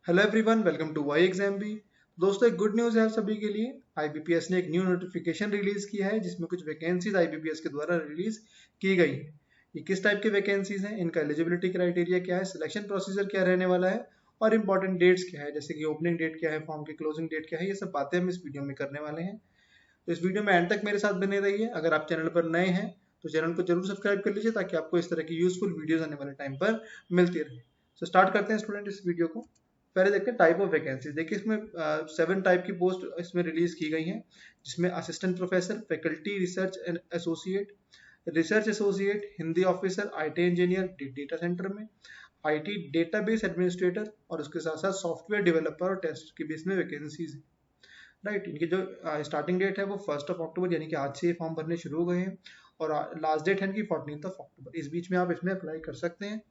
Hello everyone, welcome to Y exam भी। दोस्तों, एक गुड न्यूज़ है आप सभी के लिए। आईबीपीएस ने एक न्यू नोटिफिकेशन रिलीज किया है जिसमें कुछ वैकेंसीज आईबीपीएस के द्वारा रिलीज की गई है। ये किस टाइप की वैकेंसीज हैं, इनका एलिजिबिलिटी क्राइटेरिया क्या है, सिलेक्शन प्रोसीजर क्या रहने वाला है और इंपॉर्टेंट डेट्स क्या है, जैसे कि ओपनिंग डेट क्या है, फॉर्म की क्लोजिंग डेट क्या है, ये सब बातें हम इस वीडियो में करने वाले हैं। तो इस वीडियो में एंड तक मेरे साथ बने रहिए। अगर आप चैनल पर नए हैं तो चैनल को जरूर सब्सक्राइब कर लीजिए ताकि आपको इस तरह की यूजफुल वीडियोस आने वाले टाइम पर मिलती रहे। तो स्टार्ट करते हैं स्टूडेंट इस वीडियो को। पहले देखते हैं टाइप ऑफ वैकेंसी। देखिए इसमें 7 टाइप की पोस्ट इसमें रिलीज की गई हैं, जिसमें assistant professor, faculty research and associate, research associate, Hindi officer, IT engineer data center में, आईटी डेटाबेस एडमिनिस्ट्रेटर और उसके साथ साथ सॉफ्टवेयर डेवलपर और टेस्टर के बीच में वैकेंसीज है। राइट, इनकी जो स्टार्टिंग डेट है वो 1 अक्टूबर यानी कि आज से ये फॉर्म भरने शुरू हो गए हैं और लास्ट डेट है इनकी 14 अक्टूबर। इस बीच में आप इसमें अप्लाई कर सकते हैं।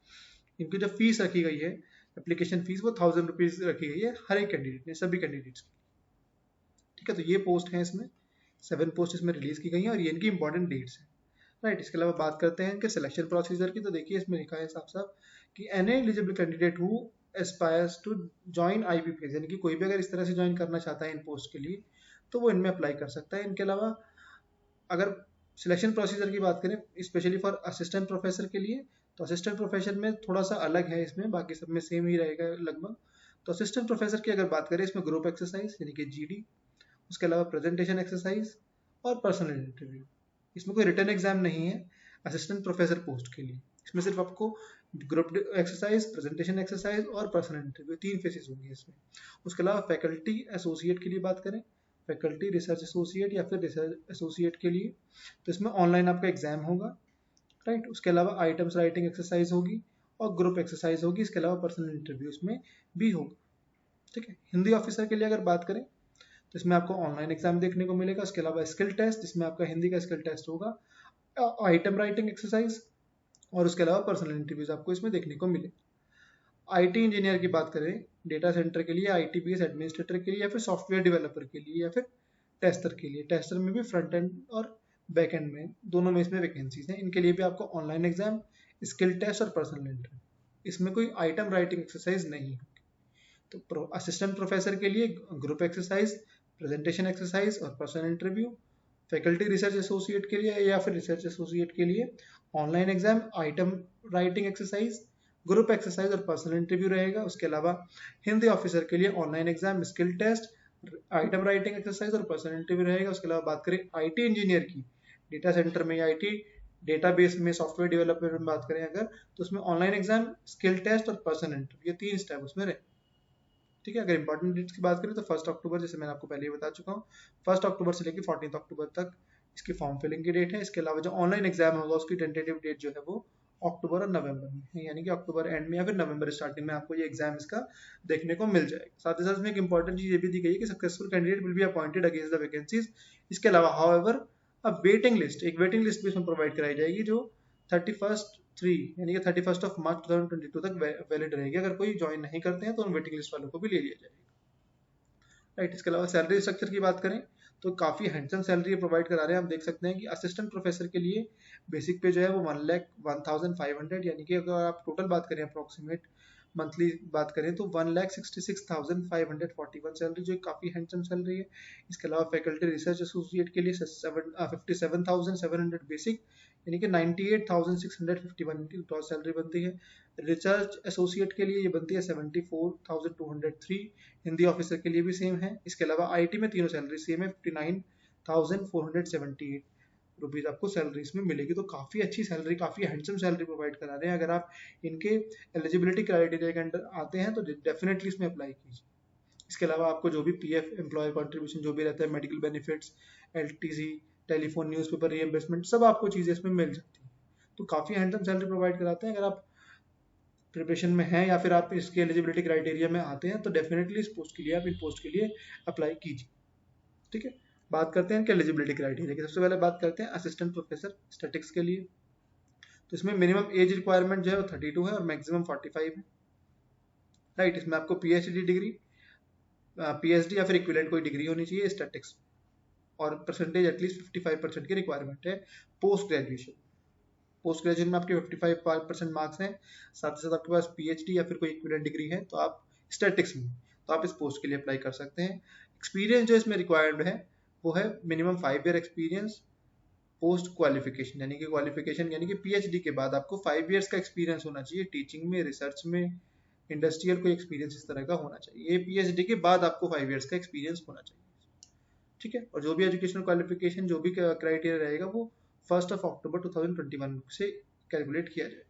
इनकी जो फीस रखी गई है, एप्लीकेशन फीस, वो 1000 रुपीज रखी गई है हर एक कैंडिडेट ने, सभी कैंडिडेट्स की। ठीक है, तो ये पोस्ट है इसमें, 7 पोस्ट इसमें रिलीज की गई हैं और ये इनकी इंपॉर्टेंट डेट्स हैं। राइट, इसके अलावा बात करते हैं इनके सिलेक्शन प्रोसीजर की। तो देखिए इसमें लिखा है साफ साफ कि any eligible candidate who aspires to join IBPS, यानी कि कोई भी अगर इस तरह से ज्वाइन करना चाहता है इन पोस्ट के लिए तो वो इनमें अप्लाई कर सकता है। इनके अलावा अगर सिलेक्शन प्रोसीजर की बात करें स्पेशली फॉर असिस्टेंट प्रोफेसर के लिए, तो असिस्टेंट प्रोफेसर में थोड़ा सा अलग है, इसमें बाकी सब में सेम ही रहेगा लगभग। तो असिस्टेंट प्रोफेसर की अगर बात करें, इसमें ग्रुप एक्सरसाइज यानी कि जीडी, उसके अलावा प्रेजेंटेशन एक्सरसाइज और पर्सनल इंटरव्यू। इसमें कोई रिटर्न एग्जाम नहीं है असिस्टेंट प्रोफेसर पोस्ट के लिए। इसमें सिर्फ आपको ग्रुप एक्सरसाइज, प्रेजेंटेशन एक्सरसाइज और पर्सनल इंटरव्यू, 3 फेसेस होंगी इसमें। उसके अलावा फैकल्टी एसोसिएट के लिए बात करें, फैकल्टी रिसर्च एसोसिएट या फिर रिसर्च एसोसिएट के लिए, तो इसमें ऑनलाइन आपका एग्जाम होगा। राइट, उसके अलावा आइटम्स राइटिंग एक्सरसाइज होगी और ग्रुप एक्सरसाइज होगी। इसके अलावा पर्सनल इंटरव्यू इसमें भी होगा। ठीक है, हिंदी ऑफिसर के लिए अगर बात करें तो इसमें आपको ऑनलाइन एग्जाम देखने को मिलेगा। उसके अलावा स्किल टेस्ट, जिसमें आपका हिंदी का स्किल टेस्ट होगा, आइटम राइटिंग एक्सरसाइज और उसके अलावा पर्सनल इंटरव्यूज आपको इसमें देखने को मिले। आईटी इंजीनियर की बात करें, डेटा सेंटर के लिए, आईटी बेस एडमिनिस्ट्रेटर के लिए या फिर सॉफ्टवेयर डेवलपर के लिए या फिर टेस्टर के लिए। टेस्टर में भी फ्रंट एंड और बैक एंड में, दोनों में इसमें वैकेंसीज हैं। इनके लिए भी आपको ऑनलाइन एग्जाम, स्किल टेस्ट और पर्सनल इंटरव्यू, इसमें कोई आइटम राइटिंग एक्सरसाइज नहीं होगी। तो असिस्टेंट प्रोफेसर के लिए ग्रुप एक्सरसाइज, प्रेजेंटेशन एक्सरसाइज और personal interview. Faculty research associate के लिए या फिर रिसर्च एसोसिएट के लिए online exam, item writing exercise, group exercise और पर्सनल इंटरव्यू रहेगा। उसके अलावा हिंदी ऑफिसर के लिए online exam, skill test, item writing exercise और पर्सनल इंटरव्यू रहेगा। उसके अलावा बात करें आईटी इंजीनियर की, डेटा सेंटर में या आईटी डेटाबेस में, सॉफ्टवेयर डेवलपमेंट में बात करें अगर, तो उसमें ऑनलाइन एग्जाम, स्किल टेस्ट और पर्सनल इंटरव्यू, ये 3 स्टेप उसमें रहे। ठीक है, अगर इंपॉर्टेंट डेट्स की बात करें तो 1 अक्टूबर, जैसे मैंने आपको पहले ही बता चुका हूँ, 1 अक्टूबर से लेकर 14 अक्टूबर तक इसकी फॉर्म फिलिंग की डेट है। इसके अलावा जो ऑनलाइन एग्जाम होगा उसकी टेंटेटिव डेट जो है वो अक्टूबर और नवंबर में है, यानी कि अक्टूबर एंड में या फिर नवंबर स्टार्टिंग में आपको ये एग्जाम इसका देखने को मिल जाएगा। साथ ही साथ में एक इंपॉर्टेंट चीज ये भी दी गई है कि successful candidate will be appointed against the vacancies. इसके अलावा हाउएवर वेटिंग लिस्ट, एक वेटिंग लिस्ट भी इसमें प्रोवाइड कराई जाएगी जो 31/3 यानी कि 31 मार्च 2022 तक वैलिड रहेगी। अगर कोई ज्वाइन नहीं करते हैं तो उन वेटिंग लिस्ट वालों को भी ले लिया जाएगा। राइट, इसके अलावा सैलरी स्ट्रक्चर की बात करें तो काफ़ी हैंडसम सैलरी प्रोवाइड करा रहे हैं। आप देख सकते हैं कि असिस्टेंट प्रोफेसर के लिए बेसिक पे जो है वो 1,01,500, यानी कि अगर आप टोटल बात करें अप्रोक्सीमेट मंथली बात करें तो 1,66,541 सैलरी, जो काफ़ी हैंडसम सैलरी है। इसके अलावा फैकल्टी रिसर्च एसोसिएट के लिए 57,700 बेसिक, यानी कि 98,651 इनकी ग्रॉस सैलरी बनती है। रिसर्च एसोसिएट के लिए ये बनती है 74,203। हिंदी ऑफिसर के लिए भी सेम है। इसके अलावा आईटी में तीनों सैलरी सेम है, 59,478 रुपीज आपको सैलरी इसमें मिलेगी। तो काफ़ी अच्छी सैलरी, काफ़ी हैंडसम सैलरी प्रोवाइड करा रहे हैं। अगर आप इनके एलिजिबिलिटी क्राइटेरिया के अंडर आते हैं तो डेफिनेटली इसमें अप्लाई कीजिए। इसके अलावा आपको जो भी पीएफ, एम्प्लॉयर कॉन्ट्रीब्यूशन जो भी रहता है, medical benefits, LTC, telephone, newspaper reimbursement, सब आपको चीज़ें इसमें मिल जाती हैं। तो काफ़ी हैंडसम सैलरी प्रोवाइड कराते हैं। अगर आप प्रिपरेशन में हैं या फिर आप इसके एलिजिबिलिटी क्राइटेरिया में आते हैं तो डेफिनेटली इस पोस्ट के लिए, आप इन पोस्ट के लिए अप्लाई कीजिए। ठीक है, बात करते हैं इनके एलिजिबिलिटी क्राइटेरिया की। सबसे पहले बात करते हैं असिस्टेंट प्रोफेसर स्टैटिक्स के लिए। तो इसमें मिनिमम एज रिक्वायरमेंट जो है वो 32 है और मैक्सिमम 45 है। राइट, इसमें आपको पीएचडी डिग्री, पीएचडी या फिर इक्विवेलेंट कोई डिग्री होनी चाहिए स्टैटिक्स, और परसेंटेज एटलीस्ट 55% की रिक्वायरमेंट है पोस्ट ग्रेजुएशन। पोस्ट ग्रेजुएशन में आपके 55% मार्क्स हैं, साथ ही साथ आपके पास पीएचडी या फिर कोई इक्विवेलेंट डिग्री है तो आप स्टैटिक्स में, तो आप इस पोस्ट के लिए अप्लाई कर सकते हैं। एक्सपीरियंस जो इसमें रिक्वायर्ड है वो है minimum 5 year experience post qualification, यानी कि क्वालिफिकेशन यानी कि पीएचडी के बाद आपको 5 इयर्स का एक्सपीरियंस होना चाहिए टीचिंग में, रिसर्च में, इंडस्ट्रियल कोई एक्सपीरियंस इस तरह का होना चाहिए। ये पीएचडी के बाद आपको 5 इयर्स का एक्सपीरियंस होना चाहिए, ठीक है। और जो भी एजुकेशनल क्वालिफिकेशन जो भी क्राइटेरिया रहेगा वो 1 अक्टूबर 2021 से कैलकुलेट किया जाए,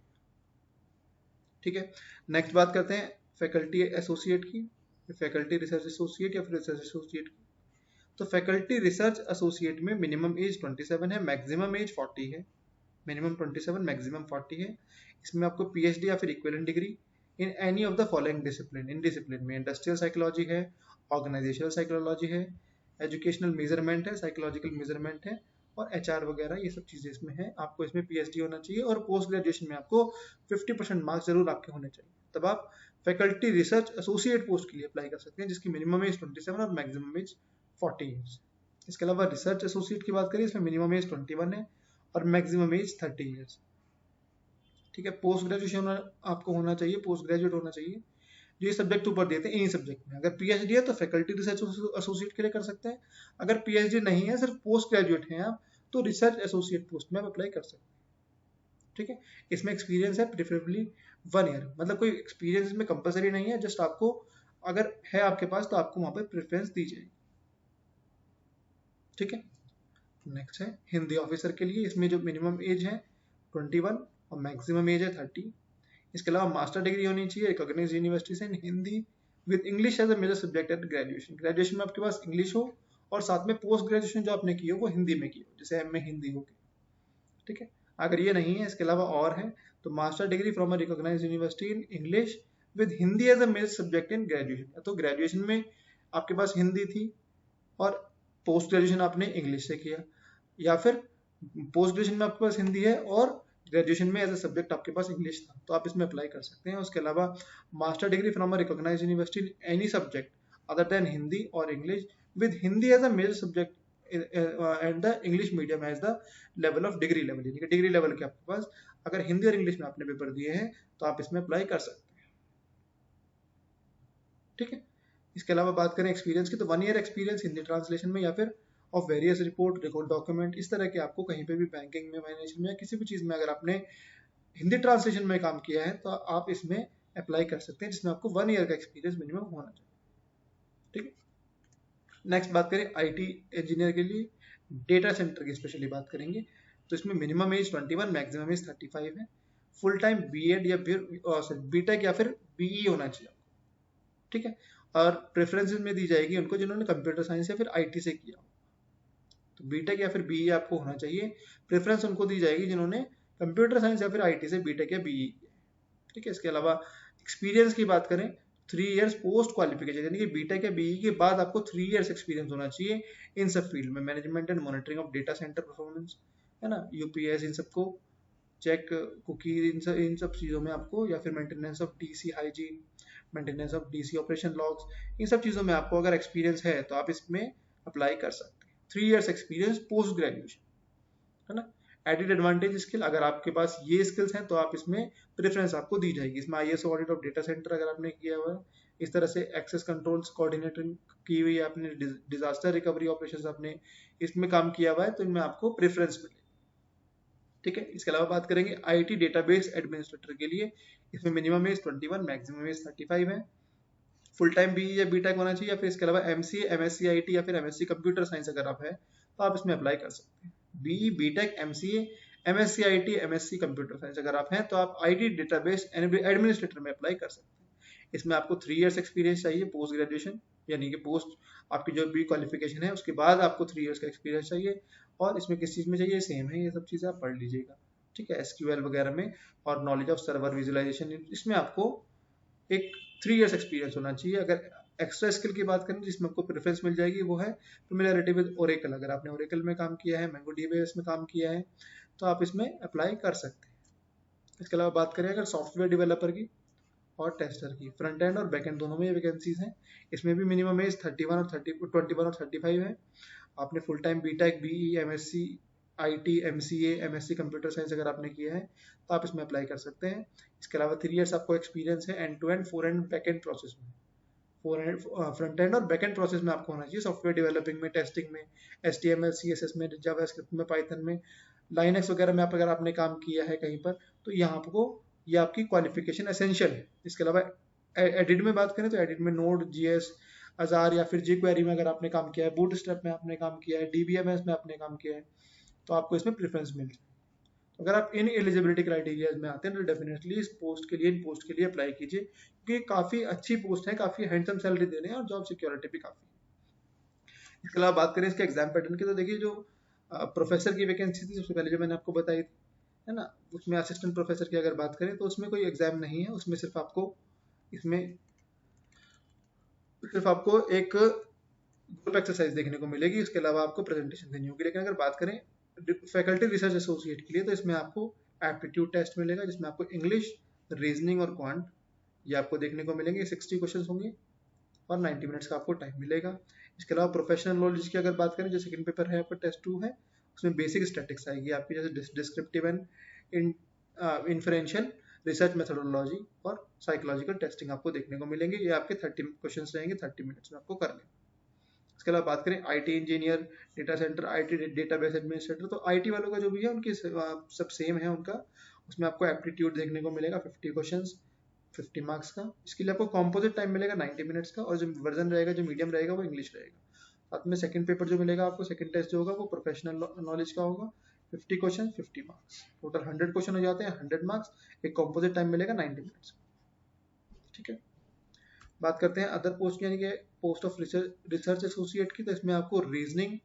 ठीक है। नेक्स्ट बात करते हैं फैकल्टी एसोसिएट की, फैकल्टी रिसर्च एसोसिएट या फिर रिसर्च एसोसिएट की। तो फैकल्टी रिसर्च एसोसिएट में मिनिमम एज 27 है, मैक्सिमम एज 40 है। मिनिमम 27, मैक्सिमम 40 है। इसमें आपको पीएचडी या फिर equivalent degree in any of the following discipline, in discipline में इंडस्ट्रियल साइकोलॉजी है, ऑर्गेनाइजेशनल साइकोलॉजी है, एजुकेशनल मेजरमेंट है, साइकोलॉजिकल मेजरमेंट है और एचआर वगैरह, ये सब चीजें इसमें है। आपको इसमें पीएचडी होना चाहिए और पोस्ट ग्रेजुएशन में आपको 50% मार्क्स जरूर आपके होने चाहिए, तब आप फैकल्टी रिसर्च एसोसिएट पोस्ट के लिए अप्लाई कर सकते हैं, जिसकी मिनिमम एज 27 और मैक्सिमम एज 40 ईयर्स। इसके अलावा रिसर्च एसोसिएट की बात करें, इसमें मिनिमम एज 21 है और मैक्सिमम एज 30 ईयर्स, ठीक है। पोस्ट ग्रेजुएशन आपको होना चाहिए, पोस्ट ग्रेजुएट होना चाहिए, जो ये सब्जेक्ट ऊपर देते हैं इन्हीं सब्जेक्ट में। अगर पीएचडी है तो फैकल्टी रिसर्च एसोसिएट के लिए कर सकते हैं, अगर पीएचडी नहीं है सिर्फ पोस्ट ग्रेजुएट हैं आप तो रिसर्च एसोसिएट पोस्ट में आप अप्लाई कर सकते हैं, ठीक है। इसमें एक्सपीरियंस है प्रेफरेबली 1 ईयर, मतलब कोई एक्सपीरियंस इसमें कंपलसरी नहीं है, जस्ट आपको अगर है आपके पास तो आपको वहां पर प्रेफरेंस दी जाएगी, ठीक है। नेक्स्ट है हिंदी ऑफिसर के लिए, इसमें जो मिनिमम एज है 21 और मैक्सिमम एज है 30। इसके अलावा मास्टर डिग्री होनी चाहिए रिकॉग्नाइज्ड यूनिवर्सिटी से in Hindi with English as a major subject at graduation. Graduation में आपके पास इंग्लिश हो और साथ में पोस्ट ग्रेजुएशन जो आपने की हो वो हिंदी में की हो, जैसे एमए हिंदी हो गई, ठीक है। अगर ये नहीं है, इसके अलावा और है तो master degree from a recognised university in English with Hindi as a major subject in graduation. तो ग्रेजुएशन में आपके पास हिंदी थी और पोस्ट ग्रेजुएशन आपने इंग्लिश से किया, या फिर पोस्ट ग्रेजुएशन में आपके पास हिंदी है और ग्रेजुएशन में एज अ सब्जेक्ट आपके पास इंग्लिश था, तो आप इसमें अप्लाई कर सकते हैं। उसके अलावा master degree from a recognised university in any subject other than Hindi और English with Hindi as a major subject and the English medium as the level of degree level, यानी कि डिग्री लेवल के आपके पास अगर हिंदी और इंग्लिश में आपने पेपर दिए हैं तो आप इसमें अप्लाई कर सकते हैं, ठीक है। इसके अलावा बात करें एक्सपीरियंस की, तो 1 ईयर एक्सपीरियंस हिंदी ट्रांसलेशन में या फिर of various report, record document, इस तरह के आपको कहीं पे भी बैंकिंग में, फाइनेंशियल में या किसी भी चीज़ में अगर आपने हिंदी ट्रांसलेशन में काम किया है तो आप इसमें अप्लाई कर सकते हैं, जिसमें आपको 1 ईयर का एक्सपीरियंस मिनिमम होना चाहिए, ठीक है। नेक्स्ट बात करें आईटी इंजीनियर के लिए, डेटा सेंटर की स्पेशली बात करेंगे, तो इसमें मिनिमम एज 21, मैक्सिमम एज 35 है। फुल टाइम बीएड या फिर बीटेक या फिर बीई होना चाहिए, ठीक है। और प्रेफरेंसेस में दी जाएगी उनको जिन्होंने कंप्यूटर साइंस या फिर आईटी से किया, तो बीटेक या फिर बीई आपको होना चाहिए। प्रेफरेंस उनको दी जाएगी जिन्होंने कंप्यूटर साइंस या फिर आईटी से बीटेक या बीई किया, ठीक है। इसके अलावा एक्सपीरियंस की बात करें, 3 इयर्स पोस्ट क्वालिफिकेशन, यानी कि बीटेक या बीई के बाद आपको 3 इयर्स एक्सपीरियंस होना चाहिए इन सब फील्ड में, management and monitoring of data centre performance, है ना, यूपीएस, इन सबको चेक, कुकी, इन सब चीज़ों में आपको, या फिर maintenance of DC hygiene, maintenance of DC operation logs, इन सब चीज़ों में आपको अगर एक्सपीरियंस है तो आप इसमें अप्लाई कर सकते हैं। 3 इयर्स एक्सपीरियंस पोस्ट ग्रेजुएशन, है ना। एडिड एडवांटेज स्किल, अगर आपके पास ये स्किल्स हैं तो आप इसमें प्रेफरेंस आपको दी जाएगी। इसमें ISO audit of data centre अगर आपने किया हुआ है, इस तरह से एक्सेस कंट्रोल्स कोऑर्डिनेटिंग की हुई है आपने, डिजास्टर रिकवरी ऑपरेशंस आपने इसमें काम किया हुआ है, तो इनमें आपको प्रेफरेंस मिलेगी, ठीक है। इसके अलावा बात करेंगे आईटी डेटाबेस एडमिनिस्ट्रेटर के लिए, इसमें मिनिमम एज 21, मैक्सिमम एज 35 है। फुल टाइम बीई या बीटेक होना चाहिए, या फिर इसके अलावा एमसीए, एमएससी आईटी या फिर एमएससी कंप्यूटर साइंस अगर आप है तो आप इसमें अप्लाई कर सकते हैं। BE, BTech, MCA, MSc IT, MSc computer science अगर आप हैं तो आप आईटी डेटाबेस एडमिनिस्ट्रेटर में अप्लाई कर सकते हैं। इसमें आपको 3 इयर्स एक्सपीरियंस चाहिए पोस्ट ग्रेजुएशन, यानी कि पोस्ट आपकी जो भी क्वालिफिकेशन है उसके बाद आपको 3 इयर्स का एक्सपीरियंस चाहिए। और इसमें किस चीज़ में चाहिए, सेम है, ये सब चीज़ें आप पढ़ लीजिएगा, ठीक है, एसक्यूएल वगैरह में, और नॉलेज ऑफ सर्वर विजुअलाइजेशन, इसमें आपको एक 3 इयर्स एक्सपीरियंस होना चाहिए। अगर एक्स्ट्रा स्किल की बात करें जिसमें आपको प्रेफरेंस मिल जाएगी वो है फेमिलियरिटी विद ओरेकल, अगर आपने ओरेकल में काम किया है, मैंगो डीबीएस में काम किया है तो आप इसमें अप्लाई कर सकते हैं। इसके अलावा बात करें अगर सॉफ्टवेयर डेवलपर की और टेस्टर की, फ्रंट एंड और बैक एंड दोनों में ये वैकेंसीज हैं। इसमें भी मिनिमम एज 21 और 35 है। आपने full time BTech, BE, MSc IT, MCA, MSc computer science अगर आपने किया है तो आप इसमें अप्लाई कर सकते हैं। इसके अलावा 3 इयर्स आपको एक्सपीरियंस है end to end 4 end back end process में, फ्रंट एंड और बैक एंड प्रोसेस में आपको होना चाहिए, सॉफ्टवेयर डेवलपिंग में, टेस्टिंग में, HTML CSS में, जावास्क्रिप्ट में, पाइथन में, लाइनक्स वगैरह में अगर आपने काम किया है कहीं पर, तो यहाँ आपको ये आपकी क्वालिफिकेशन एसेंशियल है। इसके अलावा एडिट में बात करें तो एडिट में नोड JS, अजार या फिर jQuery में अगर आपने काम किया है, बूटस्ट्रैप में आपने काम किया है, DBMS में आपने काम किया है, तो आपको इसमें प्रेफरेंस मिल जाए। अगर आप इन एलिजिबिलिटी क्राइटेरियाज में आते हैं तो डेफिनेटली इस पोस्ट के लिए, इन पोस्ट के लिए अप्लाई कीजिए, क्योंकि काफ़ी अच्छी पोस्ट है, काफ़ी हैंडसम सैलरी दे रहे हैं और जॉब सिक्योरिटी भी काफ़ी। इसके अलावा बात करें इसके एग्जाम पैटर्न की, तो देखिए जो प्रोफेसर की वैकेंसी थी सबसे पहले जो मैंने आपको बताई थी, है ना, उसमें असिस्टेंट प्रोफेसर की अगर बात करें तो उसमें कोई एग्जाम नहीं है, उसमें सिर्फ आपको एक ग्रुप एक्सरसाइज देखने को मिलेगी, इसके अलावा आपको प्रेजेंटेशन देनी होगी। लेकिन अगर बात करें फैकल्टी रिसर्च एसोसिएट के लिए, तो इसमें आपको एप्टीट्यूड टेस्ट मिलेगा, जिसमें आपको इंग्लिश, रीजनिंग और क्वांट ये आपको देखने को मिलेंगे। 60 क्वेश्चन होंगे और 90 मिनट्स का आपको टाइम मिलेगा। इसके अलावा प्रोफेशनल नॉलेज की अगर बात करें, जो सेकंड पेपर है आपका टेस्ट 2 है, उसमें बेसिक स्टैटिक्स आएगी आपकी, जैसे descriptive and inferential research methodology और साइकोलॉजिकल टेस्टिंग आपको देखने को मिलेंगे। ये आपके 30 क्वेश्चन रहेंगे, 30 मिनट्स में आपको करने। इसके अलावा बात करें IT engineer, data centre, IT database administrator, तो IT वालों का जो भी है उनके सब सेम है उनका। उसमें आपको एप्टीट्यूड देखने को मिलेगा 50 क्वेश्चंस, 50 मार्क्स का। इसके लिए आपको कॉम्पोजिट टाइम मिलेगा 90 मिनट्स का, और जो वर्जन रहेगा, जो मीडियम रहेगा, वो इंग्लिश रहेगा। साथ में सेकंड पेपर जो मिलेगा आपको, सेकंड टेस्ट जो होगा वो प्रोफेशनल नॉलेज का होगा, 50 क्वेश्चन 50 मार्क्स, टोटल 100 क्वेश्चन हो जाते हैं, 100 मार्क्स। एक कॉम्पोजिट टाइम मिलेगा 90 मिनट्स। ठीक है, बात करते हैं अदर पोस्ट यानी कि पोस्ट ऑफ रिसर्च एसोसिएट की, तो इसमें आपको रीजनिंग,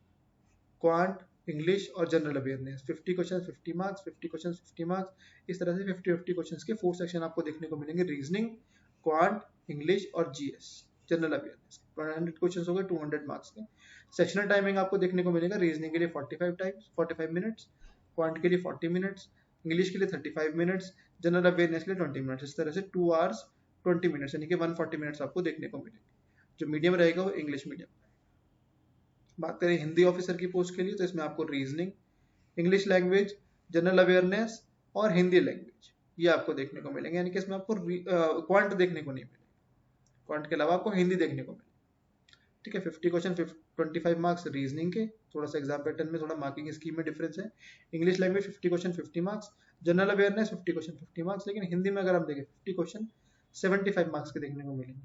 क्वांट, इंग्लिश और general awareness 50 question 50 marks, 50 question 50 marks, इस तरह से 50-50 क्वेश्चंस के 4 सेक्शन आपको देखने को मिलेंगे। रीजनिंग, क्वांट, इंग्लिश और GS, जनरल अवेयरनेस 100 क्वेश्चन हो गए, 200 मार्क्स के। सेक्शनल टाइमिंग आपको देखने को मिलेगा, रीजनिंग के लिए 45 मिनट्स, क्वांट के लिए 40 मिनट्स, इंग्लिश के लिए 35 मिनट्स, जनरल अवेयरनेस के लिए 20 मिनट्स। इस तरह से 2 आवर्स 20 मिनट्स यानी कि 140 मिनट्स आपको देखने को मिलेंगे। जो मीडियम रहेगा वो इंग्लिश मीडियम। बात करें हिंदी ऑफिसर की पोस्ट के लिए, तो इसमें आपको reasoning, English language, general awareness और हिंदी लैंग्वेज ये आपको देखने को मिलेंगे, यानी कि इसमें आपको क्वांट देखने को नहीं मिलेगा, क्वांट के अलावा आपको हिंदी देखने को मिलेगा। ठीक है, 50 क्वेश्चन 25 मार्क्स रीजनिंग के, थोड़ा सा एग्जाम पैटर्न में, थोड़ा मार्किंग स्कीम में डिफरेंस है। English language 50 question 50 marks, general awareness 50 question 50 marks. लेकिन हिंदी में अगर हम देखें 50 क्वेश्चन 75 मार्क्स के देखने को मिलेंगे,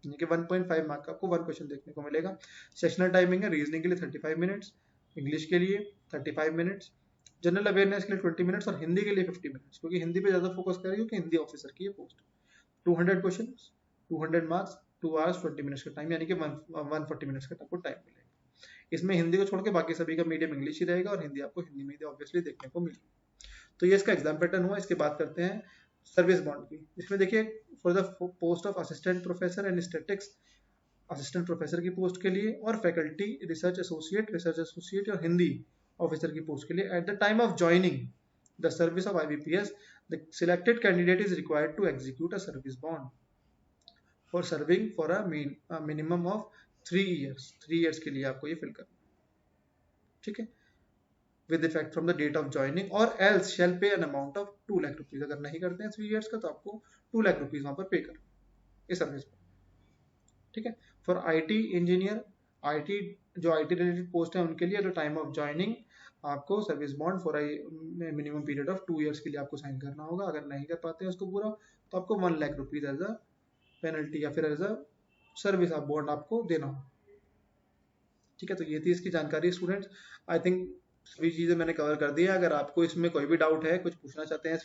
यानी कि 1.5 मार्क का आपको 1 क्वेश्चन देखने को मिलेगा। सेशनल टाइमिंग है, रीजनिंग के लिए 35 मिनट्स, इंग्लिश के लिए 35 मिनट्स, जनरल अवेयरनेस के लिए 20 मिनट्स और हिंदी के लिए 50 मिनट्स, क्योंकि हिंदी पे ज़्यादा फोकस करें, क्योंकि हिंदी ऑफिसर की ये post. 200 question, 200 marks, 2 hours 20 minutes का टाइम, यानी कि 140 मिनट्स का आपको टाइम मिलेगा। इसमें हिंदी को छोड़ के बाकी सभी का मीडियम इंग्लिश ही रहेगा, और हिंदी आपको हिंदी में ऑब्वियसली देखने को मिलेगी। तो ये इसका एग्जाम पैटर्न हुआ। इसके बात करते हैं सर्विस बॉन्ड की। इसमें देखिए, for the post of assistant professor and statics, assistant professor की पोस्ट के लिए, और फैकल्टी रिसर्च एसोसिएट और हिंदी ऑफिसर की पोस्ट के लिए, at the time of joining the service of IBPS, the selected candidate is required to execute a service bond for serving for a minimum of 3 years. 3 years के लिए आपको ये fill करना, ठीक है, with effect from the date of joining, और else shall pay an amount of 2 lakh rupees. अगर नहीं करते हैं 3 ईयर्स का, तो आपको 2 लाख रुपीज वहां पर पे करना इस सर्विस पर। ठीक है, फॉर IT इंजीनियर, IT जो IT रिलेटेड पोस्ट है उनके लिए, at the time of joining आपको service bond for minimum period of 2 years के लिए आपको साइन करना होगा। अगर नहीं कर पाते हैं उसको पूरा, तो आपको 1 lakh rupees as a penalty या फिर एज अ सर्विस आप बॉन्ड आपको देना होगा। ठीक है, तो ये थी इसकी जानकारी स्टूडेंट्स। आई थिंक सभी चीज़ें मैंने कवर कर दी है। अगर आपको इसमें कोई भी डाउट है, कुछ पूछना चाहते हैं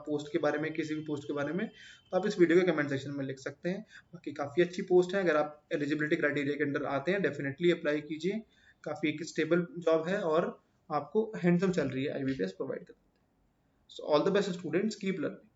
पोस्ट के बारे में, किसी भी पोस्ट के बारे में, तो आप इस वीडियो के कमेंट सेक्शन में लिख सकते हैं। बाकी काफ़ी अच्छी पोस्ट है, अगर आप एलिजिबिलिटी क्राइटेरिया के अंडर आते हैं डेफिनेटली अप्लाई कीजिए। काफ़ी एक स्टेबल जॉब है और आपको हैंडसम सैलरी है IBPS प्रोवाइड करता है। So all the best students, keep learning.